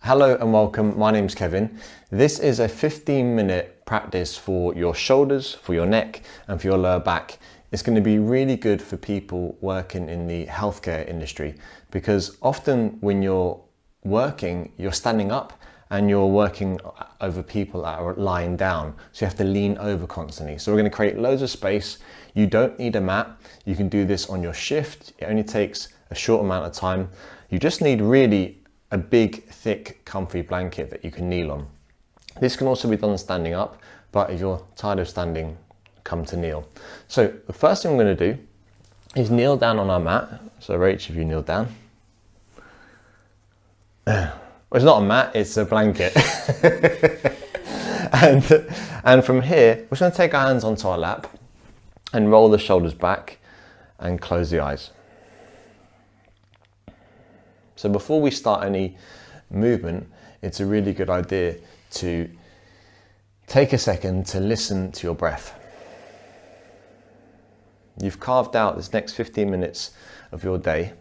Hello and welcome, my name's Kevin. This is a 15-minute practice for your shoulders, for your neck and for your lower back. It's going to be really good for people working in the healthcare industry because often when you're working, you're standing up and you're working over people that are lying down. So you have to lean over constantly. So we're going to create loads of space. You don't need a mat. You can do this on your shift. It only takes a short amount of time. You just need really a big, thick, comfy blanket that you can kneel on. This can also be done standing up, but if you're tired of standing, come to kneel. So the first thing I'm going to do is kneel down on our mat. So Rach, if you kneel down. Well, it's not a mat, it's a blanket. and from here, we're just going to take our hands onto our lap and roll the shoulders back and close the eyes. So before we start any movement, it's a really good idea to take a second to listen to your breath. You've carved out this next 15 minutes of your day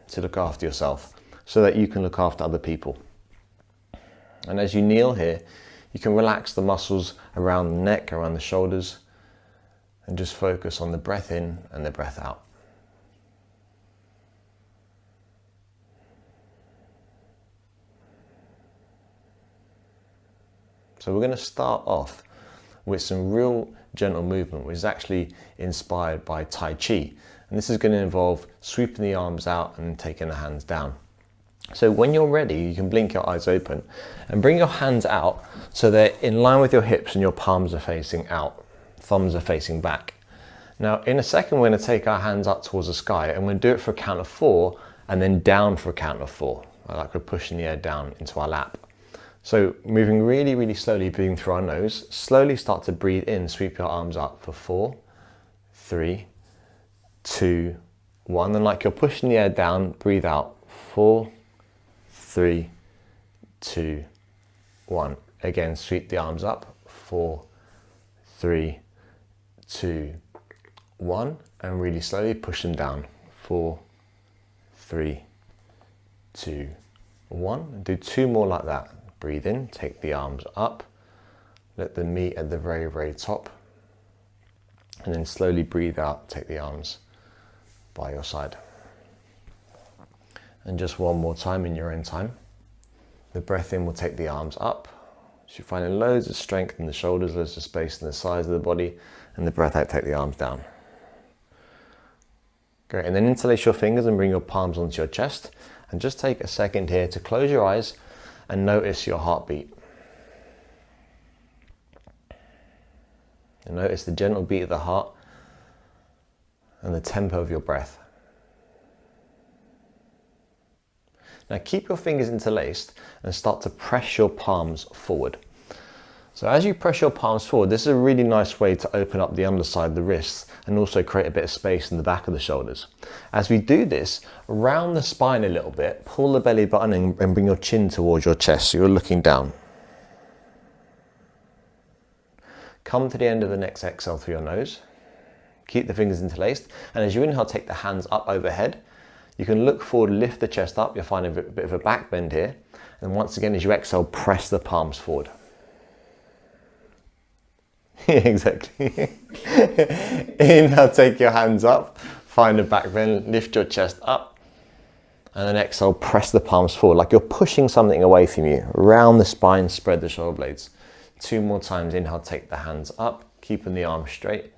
to look after yourself so that you can look after other people. And as you kneel here, you can relax the muscles around the neck, around the shoulders, and just focus on the breath in and the breath out. So we're going to start off with some real gentle movement, which is actually inspired by Tai Chi. And this is going to involve sweeping the arms out and taking the hands down. So when you're ready, you can blink your eyes open and bring your hands out so they're in line with your hips and your palms are facing out, thumbs are facing back. Now in a second, we're going to take our hands up towards the sky and we'll do it for a count of 4 and then down for a count of 4, like we're pushing the air down into our lap. So moving really, really slowly, breathing through our nose, slowly start to breathe in, sweep your arms up for 4, 3, 2, 1. And like you're pushing the air down, breathe out, 4, 3, 2, 1. Again, sweep the arms up, 4, 3, 2, 1. And really slowly push them down, 4, 3, 2, 1. And do 2 more like that. Breathe in, take the arms up, let them meet at the very, very top, and then slowly breathe out, take the arms by your side. And just one more time in your own time. The breath in will take the arms up. So you're finding loads of strength in the shoulders, loads of space in the sides of the body, and the breath out, take the arms down. Great, and then interlace your fingers and bring your palms onto your chest, and just take a second here to close your eyes and notice your heartbeat. And notice the gentle beat of the heart and the tempo of your breath. Now keep your fingers interlaced and start to press your palms forward. So as you press your palms forward, this is a really nice way to open up the underside of the wrists and also create a bit of space in the back of the shoulders. As we do this, round the spine a little bit, pull the belly button in and bring your chin towards your chest so you're looking down. Come to the end of the next exhale through your nose. Keep the fingers interlaced, and as you inhale, take the hands up overhead. You can look forward, lift the chest up, you'll find a bit of a back bend here. And once again, as you exhale, press the palms forward. Exactly. Inhale, take your hands up, find a back bend, lift your chest up, and then exhale, press the palms forward like you're pushing something away from you. Round the spine, spread the shoulder blades. 2 more times. Inhale, take the hands up, keeping the arms straight.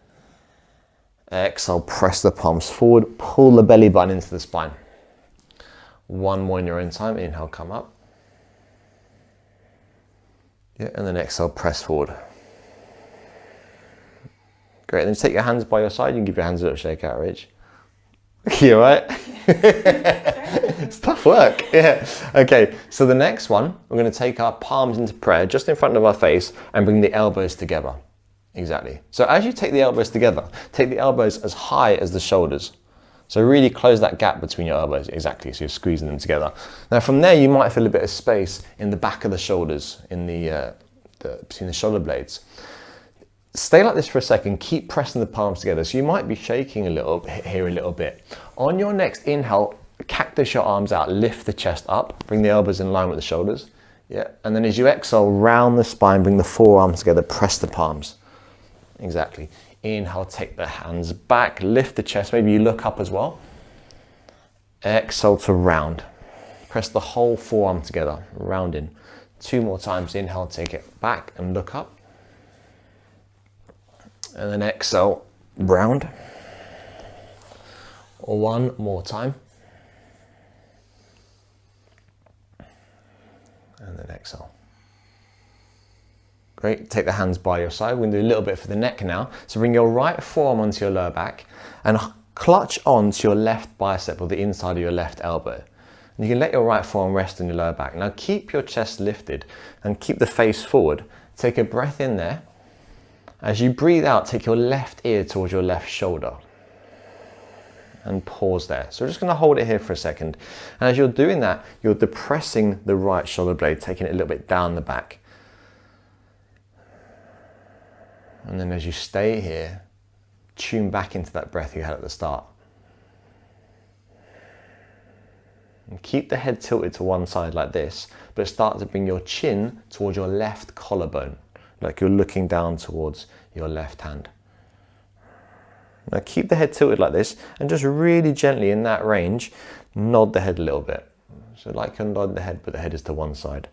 Exhale, press the palms forward, pull the belly button into the spine. 1 more in your own time. Inhale, come up. Yeah, and then exhale, press forward. Great, then just take your hands by your side. You can give your hands a little shake out, Rich. You all right? It's tough work, yeah. Okay, so the next one, we're going to take our palms into prayer just in front of our face and bring the elbows together. Exactly. So as you take the elbows together, take the elbows as high as the shoulders. So really close that gap between your elbows, exactly, so you're squeezing them together. Now from there, you might feel a bit of space in the back of the shoulders, in between the shoulder blades. Stay like this for a second, keep pressing the palms together. So you might be shaking a little here a little bit. On your next inhale, cactus your arms out, lift the chest up, bring the elbows in line with the shoulders. Yeah, and then as you exhale, round the spine, bring the forearms together, press the palms. Exactly. Inhale, take the hands back, lift the chest, maybe you look up as well. Exhale to round. Press the whole forearm together, round in. 2 more times, inhale, take it back and look up. And then exhale, round. 1 more time. And then exhale. Great, take the hands by your side. We're gonna do a little bit for the neck now. So bring your right forearm onto your lower back and clutch onto your left bicep or the inside of your left elbow. And you can let your right forearm rest on your lower back. Now keep your chest lifted and keep the face forward. Take a breath in there. As you breathe out, take your left ear towards your left shoulder. And pause there. So we're just gonna hold it here for a second. And as you're doing that, you're depressing the right shoulder blade, taking it a little bit down the back. And then as you stay here, tune back into that breath you had at the start. And keep the head tilted to one side like this, but start to bring your chin towards your left collarbone, like you're looking down towards your left hand. Now keep the head tilted like this and just really gently in that range, nod the head a little bit. So like you're nodding the head, but the head is to one side.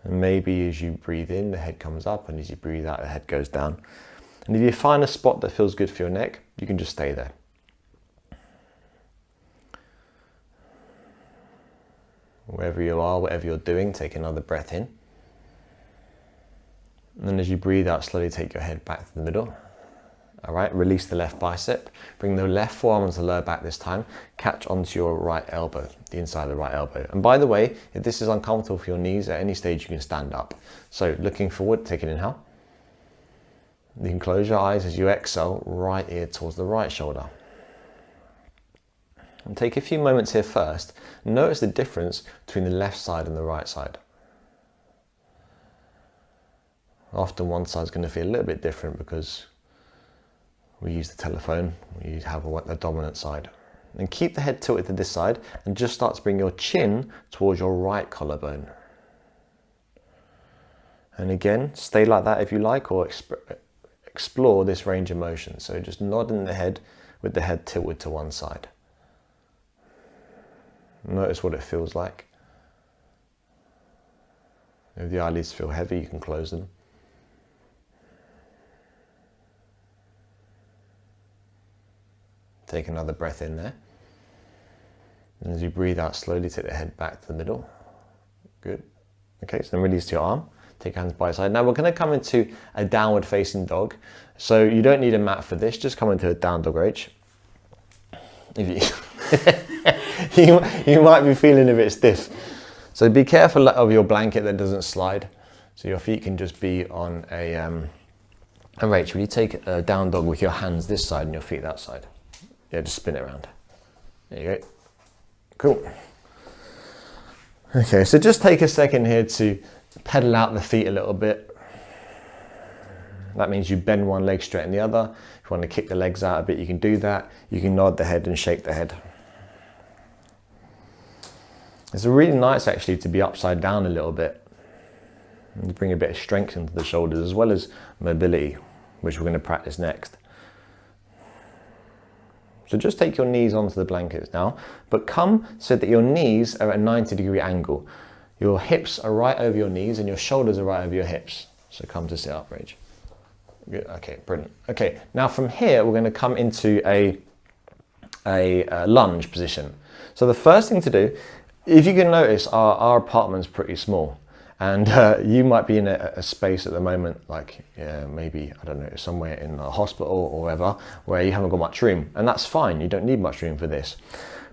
And maybe as you breathe in, the head comes up, and as you breathe out, the head goes down. And if you find a spot that feels good for your neck, you can just stay there. Wherever you are, whatever you're doing, take another breath in. And then as you breathe out, slowly take your head back to the middle. All right, release the left bicep. Bring the left forearm onto the lower back this time. Catch onto your right elbow, the inside of the right elbow. And by the way, if this is uncomfortable for your knees, at any stage you can stand up. So looking forward, take an inhale. You can close your eyes as you exhale, right ear towards the right shoulder. And take a few moments here first. Notice the difference between the left side and the right side. Often one side's going to feel a little bit different because we use the telephone, we have the dominant side. And keep the head tilted to this side and just start to bring your chin towards your right collarbone. And again, stay like that if you like, or explore this range of motion. So just nodding the head with the head tilted to one side. Notice what it feels like. If the eyelids feel heavy, you can close them. Take another breath in there. And as you breathe out slowly, take the head back to the middle. Good. Okay, so then release your arm. Take hands by your side. Now we're going to come into a downward facing dog. So you don't need a mat for this, just come into a down dog H. If you might be feeling a bit stiff. So be careful of your blanket that doesn't slide. So your feet can just be on a Rach, will you take a down dog with your hands this side and your feet that side? Yeah, just spin it around. There you go. Cool. Okay, so just take a second here to pedal out the feet a little bit. That means you bend one leg, straighten the other. If you want to kick the legs out a bit, you can do that. You can nod the head and shake the head. It's really nice actually to be upside down a little bit and bring a bit of strength into the shoulders as well as mobility, which we're going to practice next. So just take your knees onto the blankets now, but come so that your knees are at a 90-degree angle. Your hips are right over your knees and your shoulders are right over your hips. So come to sit up, Rach. Good. Okay, brilliant. Okay, now from here we're going to come into a lunge position. So the first thing to do, if you can notice, our apartment's pretty small. And you might be in a space at the moment, like maybe, I don't know, somewhere in a hospital or wherever, where you haven't got much room. And that's fine, you don't need much room for this.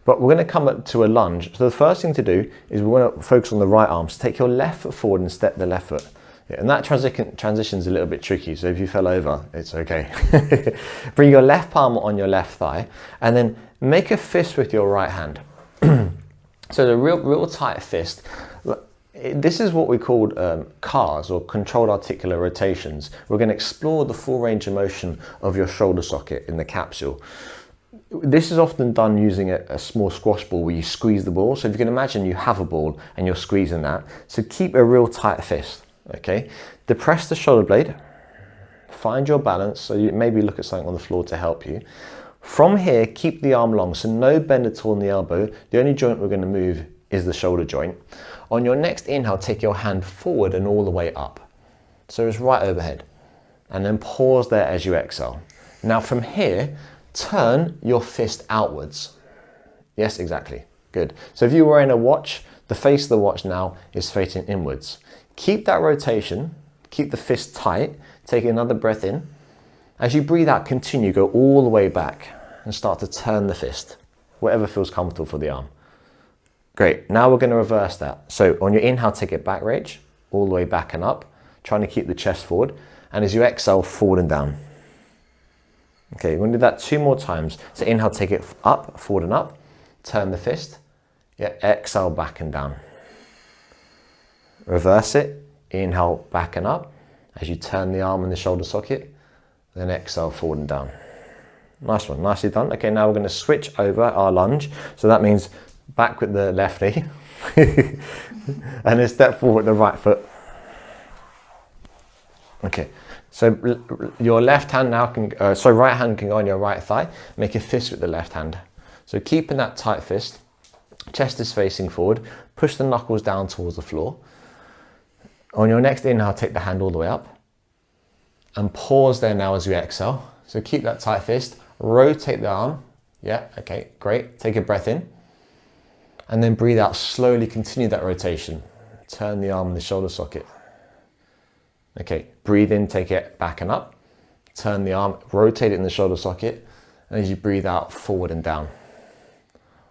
But we're going to come up to a lunge. So the first thing to do is we want to focus on the right arm. So take your left foot forward and step the left foot. Yeah, and that transition's a little bit tricky, so if you fell over, it's okay. Bring your left palm on your left thigh, and then make a fist with your right hand. So the real tight fist. This is what we call CARs, or controlled articular rotations. We're going to explore the full range of motion of your shoulder socket in the capsule. This is often done using a small squash ball where you squeeze the ball. So if you can imagine you have a ball and you're squeezing that. So keep a real tight fist, okay? Depress the shoulder blade, find your balance. So you maybe look at something on the floor to help you. From here, keep the arm long, so no bend at all in the elbow. The only joint we're going to move is the shoulder joint. On your next inhale, take your hand forward and all the way up. So it's right overhead. And then pause there as you exhale. Now from here, turn your fist outwards. Yes, exactly. Good. So if you're wearing a watch, the face of the watch now is facing inwards. Keep that rotation, keep the fist tight, take another breath in. As you breathe out, continue, go all the way back and start to turn the fist, whatever feels comfortable for the arm. Great, now we're going to reverse that. So on your inhale, take it back, Rach, all the way back and up, trying to keep the chest forward. And as you exhale, forward and down. Okay, we're going to do that 2 more times. So inhale, take it up, forward and up, turn the fist, yeah, exhale, back and down. Reverse it, inhale, back and up, as you turn the arm in the shoulder socket, then exhale, forward and down. Nice one, nicely done. Okay, now we're going to switch over our lunge. So that means back with the left knee, and then step forward with the right foot. Okay, so your left hand now can, right hand can go on your right thigh. Make a fist with the left hand. So keeping that tight fist, chest is facing forward, push the knuckles down towards the floor. On your next inhale, take the hand all the way up and pause there now as you exhale. So keep that tight fist, rotate the arm. Yeah, okay, great. Take a breath in and then breathe out, slowly continue that rotation. Turn the arm in the shoulder socket. Okay, breathe in, take it back and up. Turn the arm, rotate it in the shoulder socket. And as you breathe out, forward and down.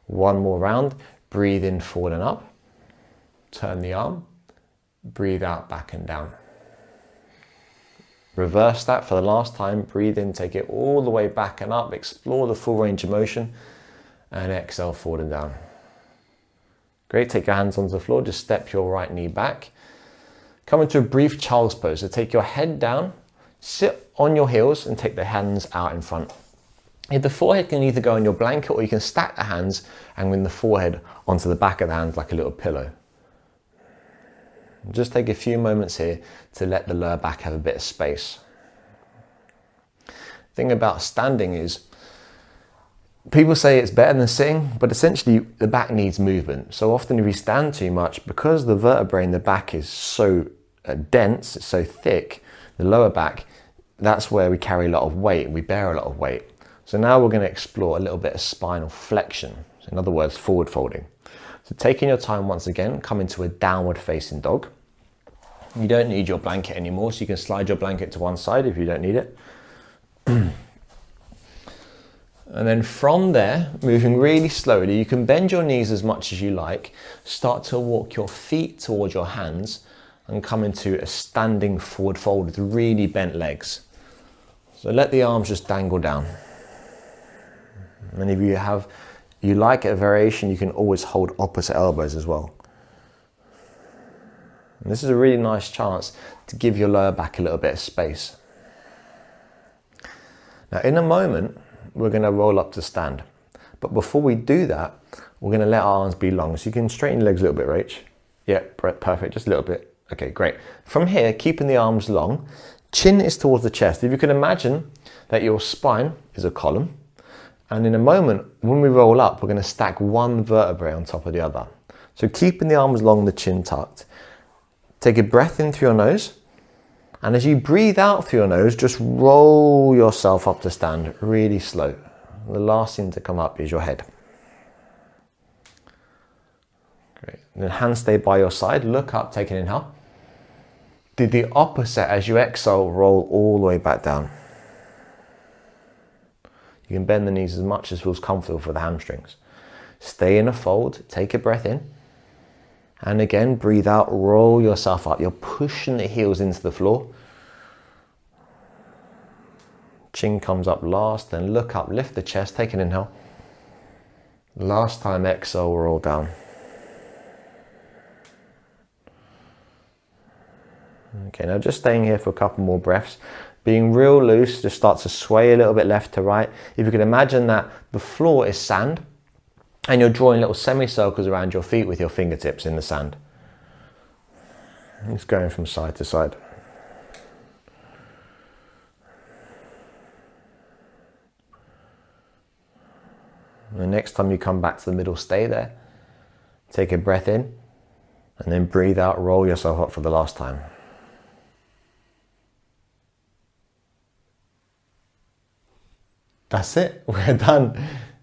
1 more round, breathe in, forward and up. Turn the arm, breathe out, back and down. Reverse that for the last time. Breathe in, take it all the way back and up. Explore the full range of motion. And exhale, forward and down. Great, take your hands onto the floor. Just step your right knee back. Come into a brief child's pose. So take your head down, sit on your heels and take the hands out in front. The forehead can either go on your blanket or you can stack the hands and bring the forehead onto the back of the hands like a little pillow. Just take a few moments here to let the lower back have a bit of space. The thing about standing is, people say it's better than sitting, but essentially the back needs movement. So often if you stand too much, because the vertebrae in the back is so dense, it's so thick, the lower back, that's where we carry a lot of weight, we bear a lot of weight. So now we're going to explore a little bit of spinal flexion. So in other words, forward folding. So taking your time once again, come into a downward facing dog. You don't need your blanket anymore, so you can slide your blanket to one side if you don't need it. And then from there, moving really slowly, you can bend your knees as much as you like, start to walk your feet towards your hands and come into a standing forward fold with really bent legs. So let the arms just dangle down. And if you like a variation, you can always hold opposite elbows as well. And this is a really nice chance to give your lower back a little bit of space. Now in a moment, we're going to roll up to stand. But before we do that, we're going to let our arms be long. So you can straighten your legs a little bit, Rach. Yeah, perfect, just a little bit. Okay, great. From here, keeping the arms long, chin is towards the chest. If you can imagine that your spine is a column, and in a moment, when we roll up, we're going to stack one vertebrae on top of the other. So keeping the arms long, the chin tucked. Take a breath in through your nose. And as you breathe out through your nose, just roll yourself up to stand really slow. The last thing to come up is your head. Great. Then hands stay by your side. Look up, take an inhale. Do the opposite as you exhale, roll all the way back down. You can bend the knees as much as feels comfortable for the hamstrings. Stay in a fold, take a breath in. And again, breathe out, roll yourself up. You're pushing the heels into the floor. Chin comes up last, then look up, lift the chest, take an inhale. Last time, exhale, roll down. Okay, now just staying here for a couple more breaths. being real loose, just start to sway a little bit left to right. If you can imagine that the floor is sand and you're drawing little semicircles around your feet with your fingertips in the sand. It's going from side to side. And the next time you come back to the middle, stay there. Take a breath in and then breathe out, roll yourself up for the last time. That's it, we're done.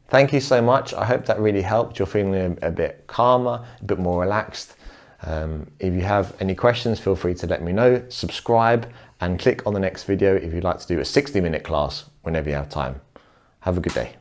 Thank you so much. I hope that really helped. You're feeling a bit calmer, a bit more relaxed. If you have any questions, feel free to let me know. Subscribe and click on the next video if you'd like to do a 60-minute class whenever you have time. Have a good day.